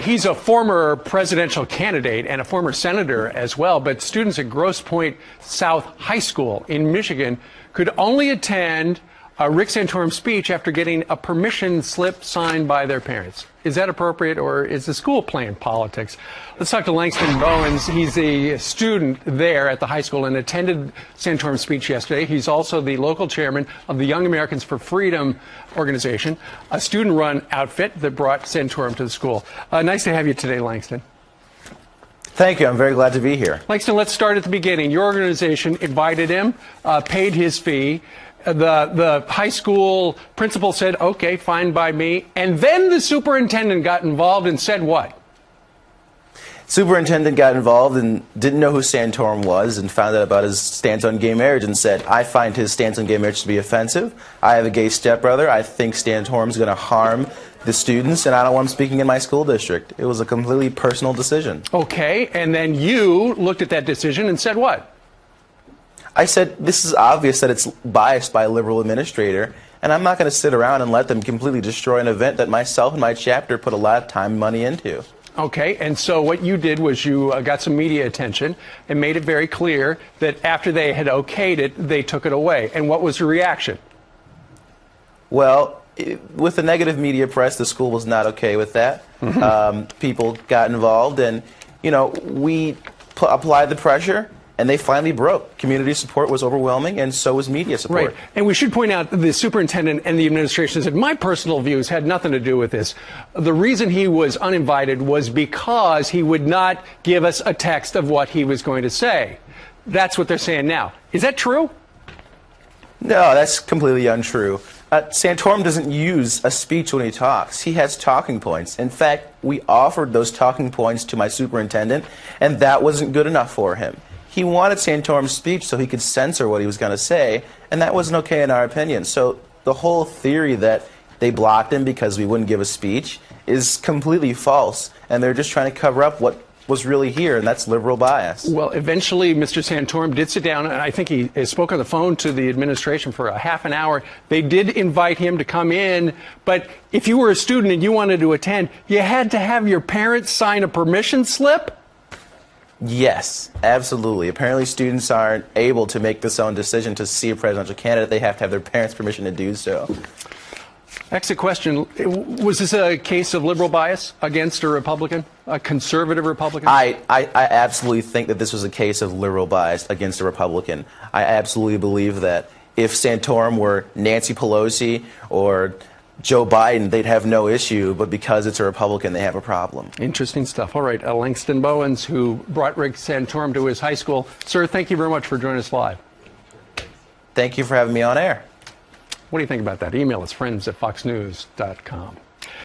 He's a former presidential candidate and a former senator as well, but students at Grosse Pointe South High School in Michigan could only attend a Rick Santorum speech after getting a permission slip signed by their parents. Is that appropriate, or is the school playing politics? Let's talk to Langston Bowens. He's a student there at the high school and attended Santorum's speech yesterday. He's also the local chairman of the Young Americans for Freedom organization, a student-run outfit that brought Santorum to the school. Nice to have you today, Langston. Thank you. I'm very glad to be here. Langston, let's start at the beginning. Your organization invited him, paid his fee. The high school principal said, okay, fine by me. And then the superintendent got involved and said what? Superintendent got involved and didn't know who Santorum was and found out about his stance on gay marriage and said, I find his stance on gay marriage to be offensive. I have a gay stepbrother. I think Santorum's going to harm the students, and I don't want him speaking in my school district. It was a completely personal decision. Okay, and then you looked at that decision and said what? I said, this is obvious that it's biased by a liberal administrator, and I'm not going to sit around and let them completely destroy an event that myself and my chapter put a lot of time and money into. Okay, and so what you did was you got some media attention and made it very clear that after they had okayed it, they took it away. And what was your reaction? Well, with the negative media press, the school was not okay with that. People got involved, and, you know, we applied the pressure. And they finally broke. Community support was overwhelming, and so was media support. Right. And we should point out that the superintendent and the administration said, my personal views had nothing to do with this. The reason he was uninvited was because he would not give us a text of what he was going to say. That's what they're saying now. Is that true? No, that's completely untrue. Santorum doesn't use a speech when he talks. He has talking points. In fact, we offered those talking points to my superintendent, and that wasn't good enough for him. He wanted Santorum's speech so he could censor what he was going to say, and that wasn't okay in our opinion. So the whole theory that they blocked him because we wouldn't give a speech is completely false, and they're just trying to cover up what was really here, and that's liberal bias. Well, eventually Mr. Santorum did sit down, and I think he spoke on the phone to the administration for a half an hour. They did invite him to come in, but if you were a student and you wanted to attend, you had to have your parents sign a permission slip? Yes, absolutely. Apparently students aren't able to make this own decision to see a presidential candidate. They have to have their parents' permission to do so. Exit question. Was this a case of liberal bias against a Republican, a conservative Republican? I absolutely think that this was a case of liberal bias against a Republican. I absolutely believe that if Santorum were Nancy Pelosi or Joe Biden, they'd have no issue, but because it's a Republican, they have a problem. Interesting stuff. All right, Langston Bowens, who brought Rick Santorum to his high school. Sir, thank you very much for joining us live. Thank you for having me on air. What do you think about that? Email us, friends@foxnews.com.